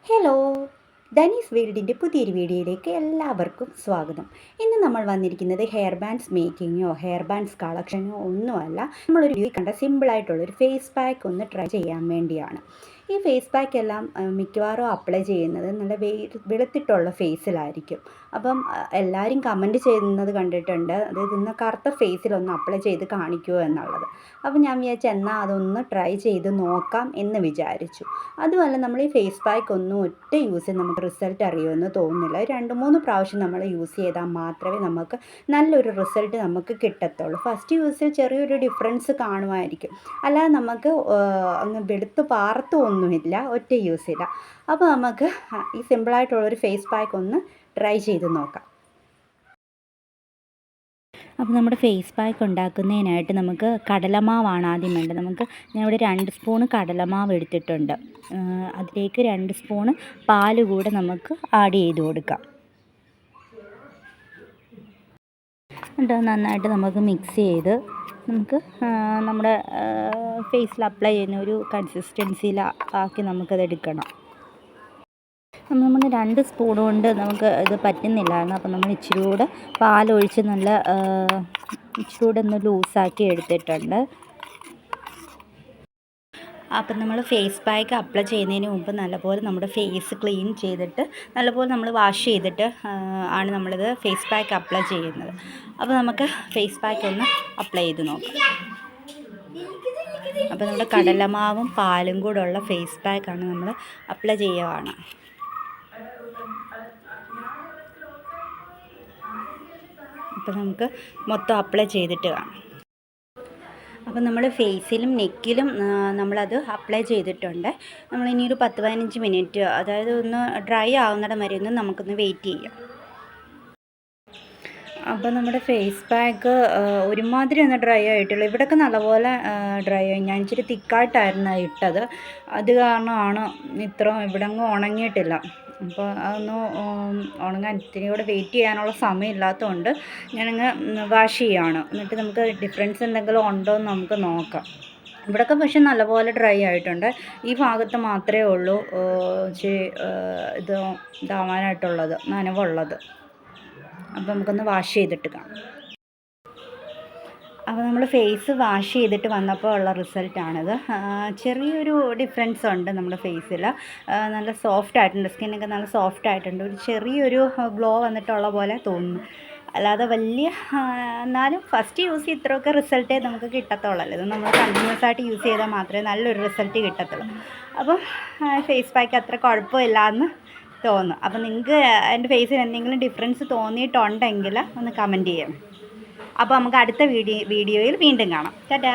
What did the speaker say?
Hello, Dhani's വേൾഡിൻ്റെ പുതിയൊരു വീഡിയോയിലേക്ക് എല്ലാവർക്കും സ്വാഗതം. ഇന്ന് നമ്മൾ വന്നിരിക്കുന്നത് ഹെയർ ബാൻഡ്സ് മേക്കിങ്ങോ ഹെയർ ബാൻഡ്സ് കളക്ഷനോ ഒന്നുമല്ല. നമ്മളൊരു വീഡിയോ കണ്ട സിമ്പിളായിട്ടുള്ളൊരു ഫേസ് പാക്ക് ഒന്ന് ട്രൈ ചെയ്യാൻ വേണ്ടിയാണ്. ഈ ഫേസ് പാക്ക് എല്ലാം മിക്കവാറും അപ്ലൈ ചെയ്യുന്നത് നല്ല വെളുത്തിട്ടുള്ള ഫേസിലായിരിക്കും. അപ്പം എല്ലാവരും കമൻറ്റ് ചെയ്യുന്നത് കണ്ടിട്ടുണ്ട്, അതായത് ഇന്ന് കറുത്ത ഫേസിലൊന്ന് അപ്ലൈ ചെയ്ത് കാണിക്കുമോ എന്നുള്ളത്. അപ്പോൾ ഞാൻ വിചാരിച്ചു എന്നാൽ അതൊന്ന് ട്രൈ ചെയ്ത് നോക്കാം എന്ന് വിചാരിച്ചു. അതുമല്ല, നമ്മൾ ഈ ഫേസ് പാക്ക് ഒന്നും ഒറ്റ യൂസിൽ നമുക്ക് റിസൾട്ട് അറിയുമെന്ന് തോന്നുന്നില്ല. 2-3 പ്രാവശ്യം നമ്മൾ യൂസ് ചെയ്താൽ മാത്രമേ നമുക്ക് നല്ലൊരു റിസൾട്ട് നമുക്ക് കിട്ടത്തുള്ളൂ. ഫസ്റ്റ് യൂസിൽ ചെറിയൊരു ഡിഫറൻസ് കാണുമായിരിക്കും, അല്ലാതെ നമുക്ക് അങ്ങ് വെളുത്ത് പാറത്തൊന്നുമില്ല ഒറ്റ യൂസില്ല. അപ്പോൾ നമുക്ക് ഈ സിമ്പിളായിട്ടുള്ളൊരു ഫേസ് പാക്ക് ഒന്ന് ട്രൈ ചെയ്ത് നോക്കാം. അപ്പോൾ നമ്മുടെ ഫേസ് പാക്ക് ഉണ്ടാക്കുന്നതിനായിട്ട് നമുക്ക് കടലമാവാണ് ആദ്യം വേണ്ടത്. ഞാൻ ഇവിടെ 2 സ്പൂണ് കടലമാവ് എടുത്തിട്ടുണ്ട്. അതിലേക്ക് 2 സ്പൂണ് പാൽ കൂടെ നമുക്ക് ആഡ് ചെയ്ത് കൊടുക്കാം. എന്നിട്ട് നന്നായിട്ട് നമുക്ക് മിക്സ് ചെയ്ത് നമുക്ക് നമ്മുടെ ഫേസിൽ അപ്ലൈ ചെയ്യുന്ന ഒരു കൺസിസ്റ്റൻസിയിൽ ആക്കി നമുക്കത് എടുക്കണം. നമ്മൾ 2 സ്പൂൺ കൊണ്ട് നമുക്ക് ഇത് പറ്റുന്നില്ലായിരുന്നു. അപ്പം നമ്മൾ ഇച്ചിരി കൂടെ പാലൊഴിച്ച് ഇച്ചിരി കൂടെ ഒന്ന് ലൂസാക്കി എടുത്തിട്ടുണ്ട്. അപ്പം നമ്മൾ ഫേസ് പാക്ക് അപ്ലൈ ചെയ്യുന്നതിന് മുമ്പ് നല്ലപോലെ നമ്മുടെ ഫേസ് ക്ലീൻ ചെയ്തിട്ട് നല്ലപോലെ നമ്മൾ വാഷ് ചെയ്തിട്ട് ആണ് നമ്മളിത് ഫേസ് പാക്ക് അപ്ലൈ ചെയ്യുന്നത്. അപ്പോൾ നമുക്ക് ഫേസ് പാക്ക് ഒന്ന് അപ്ലൈ ചെയ്ത് നോക്കാം. അപ്പോൾ നമ്മുടെ കടലമാവും പാലും കൂടെ ഉള്ള ഫേസ് പാക്കാണ് നമ്മൾ അപ്ലൈ ചെയ്യുകയാണ്. അപ്പോൾ നമുക്ക് മൊത്തം അപ്ലൈ ചെയ്തിട്ട് കാണാം. അപ്പോൾ നമ്മൾ ഫേസിലും നെക്കിലും നമ്മളത് അപ്ലൈ ചെയ്തിട്ടുണ്ട്. നമ്മളിനി ഒരു 10-15 മിനിറ്റ്, അതായത് ഒന്ന് ഡ്രൈ ആവുന്നിടം വരെ ഒന്ന് നമുക്കൊന്ന് വെയിറ്റ് ചെയ്യാം. അപ്പോൾ നമ്മുടെ ഫേസ് പാക്ക് ഒരുമാതിരി ഒന്ന് ഡ്രൈ ആയിട്ടുള്ളൂ. ഇവിടെയൊക്കെ നല്ലപോലെ ഡ്രൈ ആയി. ഞാൻ ഇച്ചിരി തിക്കായിട്ടായിരുന്നു ഇട്ടത്, അത് കാരണമാണ് ഇവിടെ അങ്ങ് ഉണങ്ങിയിട്ടില്ല. അപ്പോൾ അതൊന്ന് ഉണങ്ങാൻ ഇത്തിരി കൂടെ വെയിറ്റ് ചെയ്യാനുള്ള സമയമില്ലാത്തതുകൊണ്ട് ഞാനങ്ങ് വാഷ് ചെയ്യുകയാണ്. എന്നിട്ട് നമുക്ക് ഡിഫറൻസ് എന്തെങ്കിലും ഉണ്ടോ എന്ന് നമുക്ക് നോക്കാം. ഇവിടെയൊക്കെ പക്ഷെ നല്ലപോലെ ഡ്രൈ ആയിട്ടുണ്ട്. ഈ ഭാഗത്ത് മാത്രമേ ഉള്ളൂ ഇച്ചിരി ഇതാവാനായിട്ടുള്ളത്, നനവുള്ളത്. അപ്പോൾ നമുക്കൊന്ന് വാഷ് ചെയ്തിട്ട് കാണാം. അപ്പോൾ നമ്മൾ ഫേസ് വാഷ് ചെയ്തിട്ട് വന്നപ്പോൾ ഉള്ള റിസൾട്ടാണിത്. ചെറിയൊരു ഡിഫറൻസ് ഉണ്ട് നമ്മുടെ ഫേസിൽ. നല്ല സോഫ്റ്റ് ആയിട്ടുണ്ട്, സ്കിന്നൊക്കെ നല്ല സോഫ്റ്റ് ആയിട്ടുണ്ട്. ഒരു ചെറിയൊരു ഗ്ലോ വന്നിട്ടുള്ള പോലെ തോന്നുന്നു. അല്ലാതെ എന്നാലും ഫസ്റ്റ് യൂസ് ഇത്രയൊക്കെ റിസൾട്ടേ നമുക്ക് കിട്ടത്തുള്ളൂ. ഇത് നമ്മൾ കണ്ടിന്യൂസ് ആയിട്ട് യൂസ് ചെയ്താൽ മാത്രമേ നല്ലൊരു റിസൾട്ട് കിട്ടത്തുള്ളൂ. അപ്പം ഫേസ് പാക്ക് അത്ര കുഴപ്പമില്ല എന്ന് തോന്നുന്നു. അപ്പോൾ നിങ്ങൾക്ക് എൻ്റെ ഫേസിൽ എന്തെങ്കിലും ഡിഫറൻസ് തോന്നിയിട്ടുണ്ടെങ്കിൽ ഒന്ന് കമൻറ്റ് ചെയ്യണം. അപ്പോൾ നമുക്ക് അടുത്ത വീഡിയോയിൽ വീണ്ടും കാണാം. ടാറ്റാ.